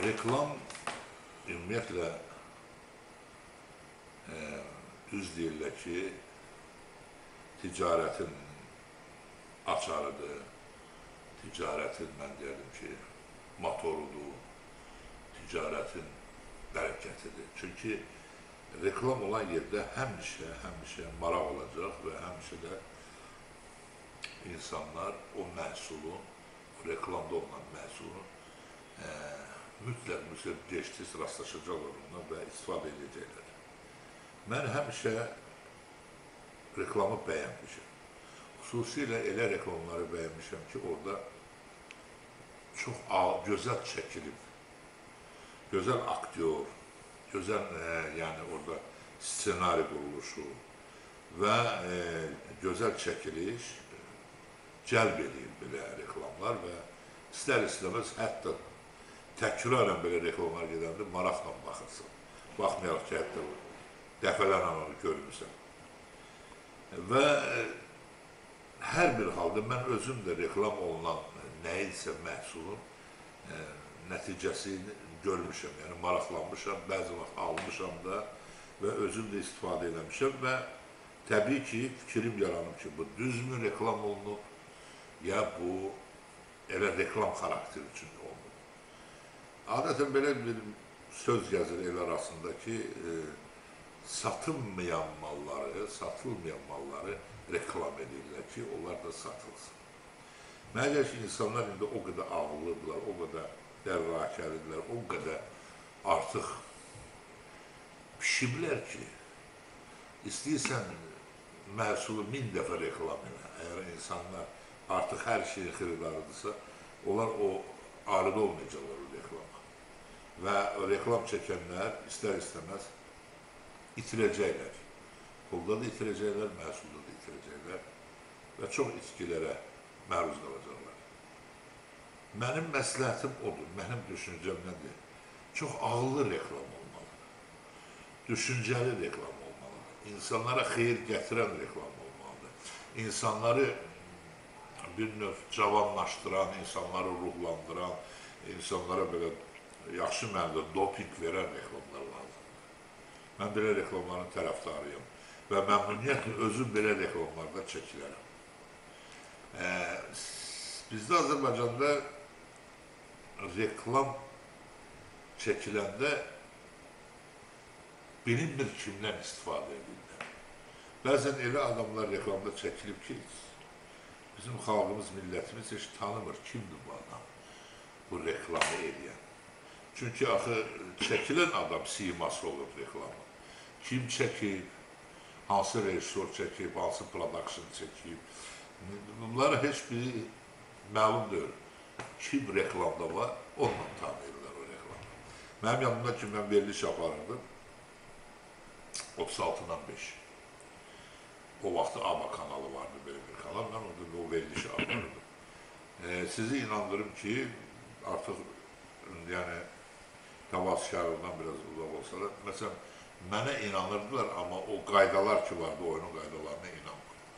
Reklam ümumiyyətlə düz deyirlər ki, ticarətin açarıdır, ticarətin, mən deyərdim ki, motorudur, ticarətin bərəkətidir. Çünki reklam olan yerdə həmişə maraq olacaq və həmişə də insanlar o məhsulun, reklamda olan məhsulun mütləq gec-tez rastlaşacaqlar onunla və istifadə edəcəklər. Mən həmişə reklamı bəyənmişəm. Xüsusilə elə reklamları bəyənmişəm ki, orada çox gözəl çəkilib, gözəl aktyor, gözəl yəni orada ssenari quruluşu və gözəl çəkiliş cəlb edir belə reklamlar və istər-istəməz hətta təkrarən belə reklamlar gedəndə maraqla baxırsan. Baxmayaraq ki, hətta dəfələrlə onu görmüsən. Və hər bir halda mən özüm də reklam olunan nəyilsə məhsulun nəticəsini görmüşəm, yəni maraqlanmışam, bəzi vaxt almışam da və özüm də istifadə eləmişəm və təbii ki, fikrim yaranıb ki, bu düzmü reklam olunub, ya bu elə reklam xarakteri üçün olunub. Adətən belə bir söz yazır el arasında ki, satılmayan malları reklam edirlər ki, onlar da satılsın. Mənə gəlir ki, insanlar indi o qədər ağıllıdırlar, o qədər dərrakəlidirlər, o qədər artıq pişiblər ki, istəyirsən məhsulu 1000 dəfə reklam elə. Əgər insanlar artıq hər şeyin xiridarıdırsa, onlar o arıda olmayacaqlar o reklama. Və reklam çəkənlər istər-istəməz itirəcəklər. Pulda da itirəcəklər, məhsulda da itirəcəklər və çox itkilərə məruz qalacaqlar. Mənim məsləhətim odur, mənim düşüncəm nədir? Çox ağıllı reklam olmalıdır, düşüncəli reklam olmalıdır, insanlara xeyir gətirən reklam olmalıdır, insanları bir növ cavanlaşdıran, insanları ruhlandıran, insanlara belə yaxşı mənada doping verən reklamlar lazımdır. Mən belə reklamların tərəfdarıyım və məmnuniyyətlə özüm belə reklamlarda çəkilərəm. Bizdə Azərbaycanda reklam çəkiləndə bilinmir kimdən istifadə edirlər. Bəzən elə adamlar reklamda çəkilib ki, bizim xalqımız, millətimiz heç tanımır, kimdir bu adam, bu reklamı edən. Çünki axı çəkilən adam siması olur reklamı. Kim çəkib, hansı rejissor çəkib, hansı production çəkib, bunlara heç biri məlum deyil. Kim reklamda var, onunla tanıyırlar o reklamı. Mənim yanımda ki, mən veriliş aparırdım, 36'dan 5. O vaxtı ABA kanalı vardı, belə bir kanal, mən orada o verilişi aparırdım. Sizi inandırım ki, artıq yəni təvazökarlıqdan biraz uzaq olsa da, məsələn, mənə inanırdılar, amma o qaydalar ki vardı, oyunun qaydalarına inanmırdılar.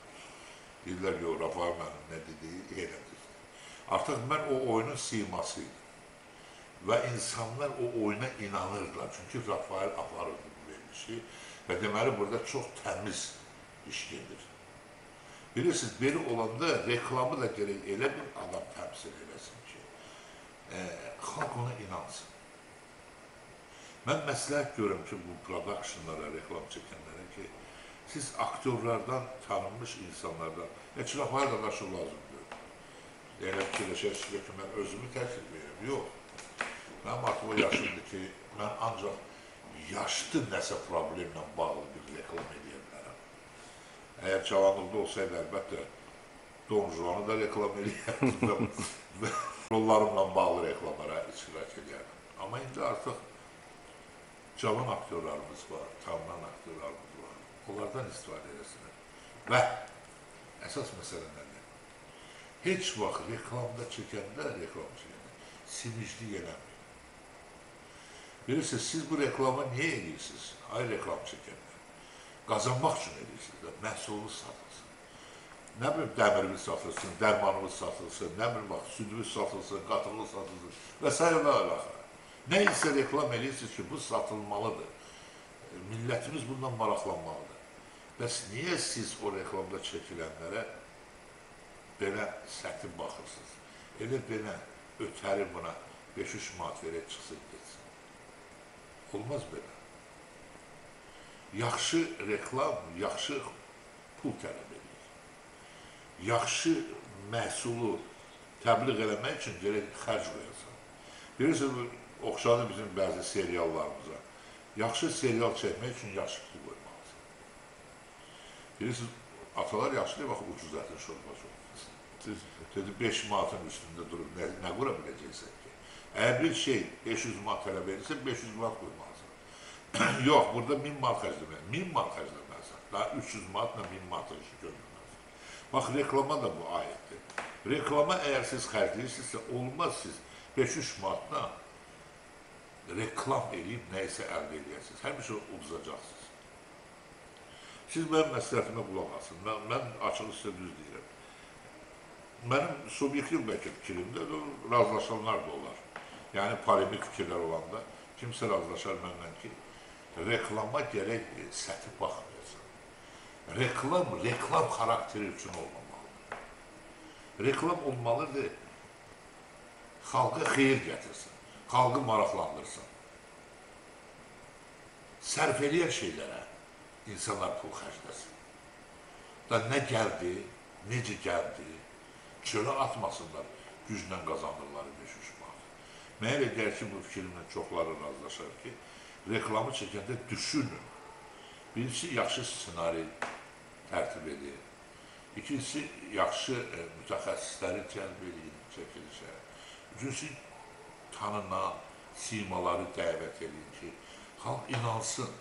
Deyirlər ki, o Rafael mənim nə dediyi elədir. Artıq mən o oyunun simasıydım və insanlar o oyuna inanırdılar. Çünki Rafael aparırdı bu verilişi və deməli, burada çox təmiz iş gedir. Bilirsiniz, belə olanda reklamı da gerək elə bir adam təmsil eləsin ki, xalq ona inansın. Mən məsləhət görürüm ki, bu productionlara, reklam çəkənlərə ki, siz aktyorlardan, tanınmış insanlardan, heç Rafael Dadaşov lazım görür. Elə fikirləşərsiniz ki, mən özümü təklif edirəm. Yox. Mənim artıq o yaşımdır ki, mən ancaq yaşlı nəsə problemlə bağlı bir reklam edə bilərəm. Əgər cavanlıqda olsaydı, əlbəttə, Don Juan'ı da reklam edərdim və rollarımla bağlı reklamlara iştirak edərdim. Amma indi artıq cavan aktyorlarımız var, tanınan aktyorlarımız var. Onlardan istifadə edəsinlər. Və əsas məsələ nədir? Heç vaxt reklamda çəkəndə, siniclik eləməyin. Bilirsiniz, siz bu reklamı niyə edirsiniz? Ay reklam çəkənlər. Qazanmaq üçün edirsiniz, məhsulunuz satılsın. Nə bilim, dəmiriniz satılsın, dərmanınız satılsın, nə bilim, südünüz satılsın, qatırınız satılsın və s. və alaxır. Nə isə reklam edirsiniz ki, bu satılmalıdır. Millətimiz bundan maraqlanmalıdır. Bəs niyə siz o reklamda çəkilənlərə belə səthi baxırsınız? Elə belə ötəri buna 5-3 manat verək çıxsın getsin. Olmaz belə. Yaxşı reklam, yaxşı pul tələb edir. Yaxşı məhsulu təbliğ eləmək üçün gerək xərc qoyarsan. Bilirsiniz, oxşadı bizim bəzi seriallarımıza. Yaxşı serial çəkmək üçün yaxşı pul qoymalısın. Bilirsiniz, atalar yaxşı deyil, bax, ucuz ətin şorbası olmasın. Dedi, 5 manatın üstündə durub, nə qura biləcəksən ki? Əgər bir şey 500 manat tələb edirsə, 500 manat qoymalısın. Yox, burada 1000 manat xərcləmək. 1000 manat xərcləməlisən. Daha 300 manatla 1000 manat işi görməməlisən. Bax, reklama da bu ayətdir. Reklama əgər siz xərcləyirsinizsə, olmaz siz 500 manatla reklam edib nəyisə əldə edərsiniz. Həmişə uduzacaqsınız. Siz mənim məsləhətimə qulaq asın. Mən açıq sizə düz deyirəm. Mənim subyektiv bəlkə fikrimdə razılaşanlar da olar. Yəni, polemik fikirlər olanda kimsə razılaşar məndən ki, reklama gərək səthi baxmayacaq. Reklam xarakteri üçün olmamalıdır. Reklam olmalıdır, xalqa xeyir gətirsin, xalqı maraqlandırsın. Sərf eləyən şeylərə insanlar pul xərcləsin. Da nə gəldi, necə gəldi, çölə atmasınlar, güclə qazanırları 5-3 manat. Mənə elə gəlir ki, bu fikrimlə çoxları razılaşar ki, reklamı çəkəndə düşünün. Birincisi, yaxşı ssenari tərtib edin. İkincisi, yaxşı mütəxəssisləri cəlb edin çəkilişə. Üçüncüsü, tanınan simaları dəvət edin ki, xalq inansın.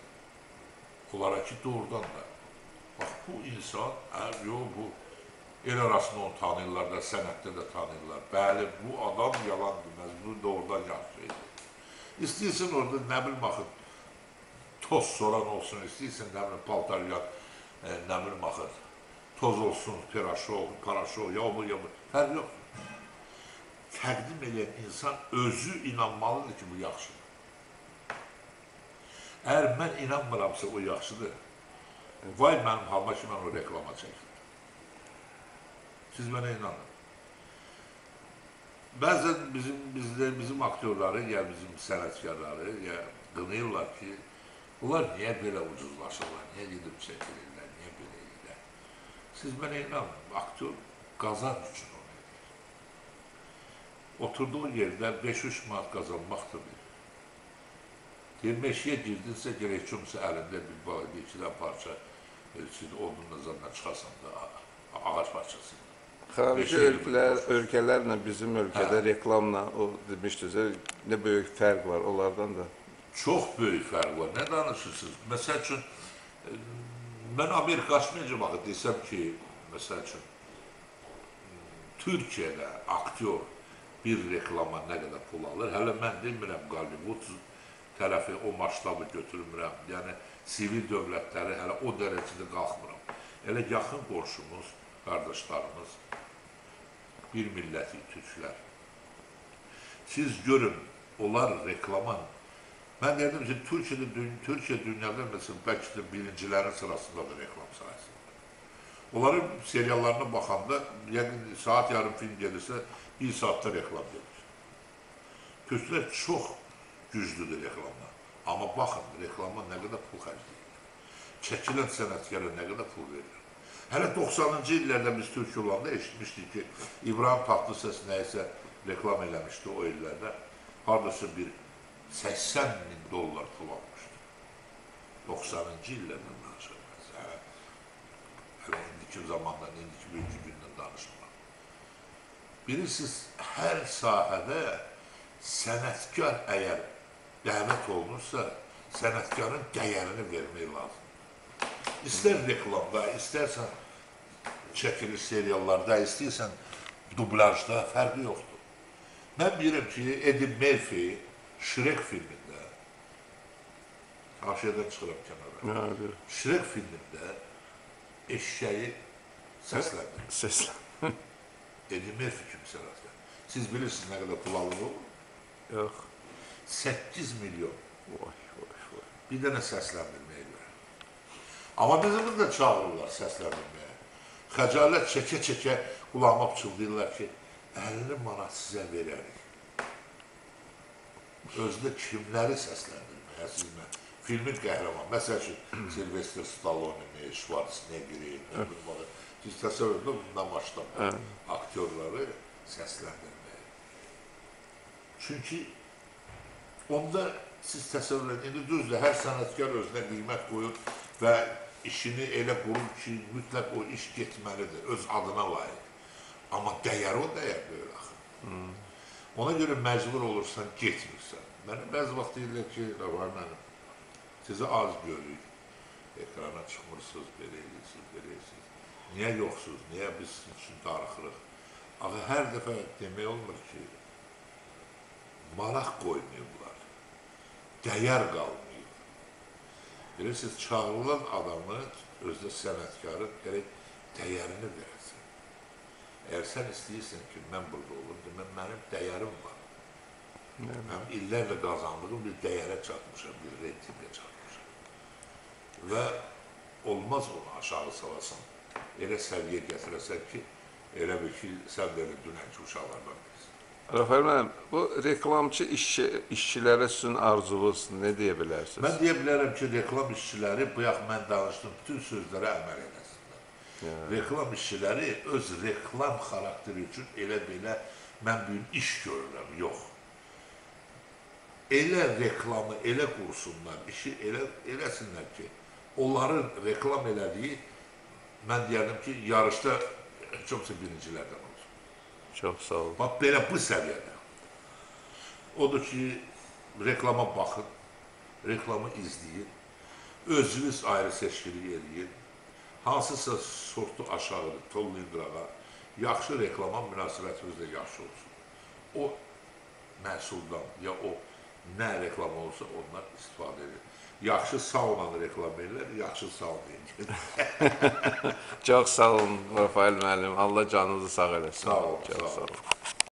Onlara ki, doğrudan da. Bax, bu insan, bu el arasında onu tanıyırlar da, sənətdə də tanıyırlar. Bəli, bu adam yalan deməz, bu doğrudan yaxşı şeydir. İstəyirsin orada, nə bilim, axı, toz soran olsun, istəyirsin, nə bilim, paltar yad, nə bilim, axı, toz olsun, paraşov, yağmur, fərq yoxdur. Təqdim edən insan özü inanmalıdır ki, bu yaxşıdır. Əgər mən inanmıramsa, o yaxşıdır. Vay mənim halma ki, mən o reklama çəkdim. Siz mənə inanın. Bəzən bizim aktyorları, ya bizim sənətkarları qınayırlar ki, bunlar niyə belə ucuzlaşırlar, niyə gedib çəkilirlər, niyə belə edirlər. Siz mənə inanın, aktyor qazan üçün onu edir. Oturduğu yerdə 5-3 manat qazanmaq da bilir. Deyir, meşiyə girdinsə, gerək kimsə əlində bir ikidən parça odunla zanla çıxasan da ağac parçasında. Xarici ölkələrlə bizim ölkədə reklamla, o demişdiniz, nə böyük fərq var onlardan da? Çox böyük fərq var. Nə danışırsınız? Məsəl üçün, mən Amerika açmayacaq vaxtı desəm ki, məsəl üçün, Türkiyədə aktyor bir reklama nə qədər pul alır, hələ mən demirəm Hollywood tərəfi o maştabı götürmürəm. Yəni, sivil dövlətləri hələ o dərəcədə qalxmıram. Elə yaxın qonşumuz, qardaşlarımız, bir milləti, türklər. Siz görün, onlar reklama... Mən dedim ki, Türkiyə dünyada məsələn, bəlkə də birincilərin sırasında da reklam sayəsində. Onların seriallarına baxanda, saat yarım film gelirsə, 1 saatda reklam gelir. Türklər çox güclüdür reklamda. Amma baxın, reklama nə qədər pul xərcləyir. Çəkilən sənətkara nə qədər pul verir. Hələ 90-cı illərdə biz Türk olanda eşitmişdik ki, İbrahim Tatlıses nəyəsə reklam eləmişdi o illərdə. Haradasa bir $80.000 pul almışdı. 90-cı illərdən danışırız. Hələ indiki zamandan, indiki bugünkü gündən danışmıram. Bilirsiniz, hər sahədə sənətkar əgər dəvət olunursa, sənətkarın dəyərini vermək lazım. İstər reklamda, istərsən çəkilir seriallarda, istəyirsən dublajda, fərqi yoxdur. Mən bilirəm ki, Eddie Murphy Shrek filmində, aşağıdan çıxıram kənara, Shrek filmində eşşəyi səsləndir. Eddie Murphy kimi sənətkar. Siz bilirsiniz nə qədər pul alır olur? Yox. 8 milyon. Vay, vay, vay. Bir dənə səsləndirməyə görə. Amma bizim də çağırırlar səsləndirməyə. Xəcalət çəkə-çəkə qulağıma pıçıldayırlar ki, 50 manat sizə verərik. Özdə kimləri səsləndirməyə sizmə? Filmin qəhrəman, məsəl üçün, Silvester Stallone, Schwarzenegger, siz təsəvvür edin, bundan başlamaq aktyorları səsləndirməyə. Çünki onda siz təsəvvür edin, indi düzdür, hər sənətkar özünə qiymət qoyur və işini elə qurur ki, mütləq o iş getməlidir, öz adına layiq. Amma dəyər o dəyər deyil axı. Ona görə məcbur olursan, getmirsən. Mənə bəzi vaxt deyirlər ki, Rafael mənim, sizi az görürük, ekrana çıxmırsınız, belə edirsiniz. Niyə yoxsuz, niyə biz sizin üçün darıxırıq? Axı, hər dəfə demək olmur ki, maraq qoymayıblar, dəyər qalmayıb. Bilirsiniz, çağırılan adamı, özdə sənətkarın gərək dəyərini verəsən. Əgər sən istəyirsən ki, mən burada olum, deməm, mənim dəyərim var. Mənim illərlə qazandığım bir dəyərə çatmışam, bir reytingə çatmışam. Və olmaz onu aşağı salasan, elə səviyyə gətirəsən ki, elə bir ki, sən də dünənki uşaqlardan bilirsən. Rafael müəllim, bu reklamçı işçilərə sizin arzunuz nə deyə bilərsiniz? Mən deyə bilərəm ki, reklam işçiləri, bu yax mən danışdım, bütün sözlərə əməl edəsinlər. Reklam işçiləri öz reklam xarakteri üçün elə belə mən bir iş görürəm, yox. Elə reklamı, elə qursunlar, işi eləsinlər ki, onların reklam elədiyi, mən deyərdim ki, yarışda heç olmasa birincilərdən olsun. Çox sağ olun. Bax, belə bu səviyyədə. Odur ki, reklama baxın, reklamı izləyin, özünüz ayrı seçkilik eləyin, hansısa sortu aşağıdır, tollayın qırağa, yaxşı reklama münasibətiniz də yaxşı olsun. O məhsuldan, ya o nə reklam olsa onlar istifadə edir. Yaxşı saunanı reklam edirlər, yaxşı saunayın. Çox sağ olun, Rafael müəllim. Allah canınızı sağ eləsin. Sağ olun, Çox sağ olun.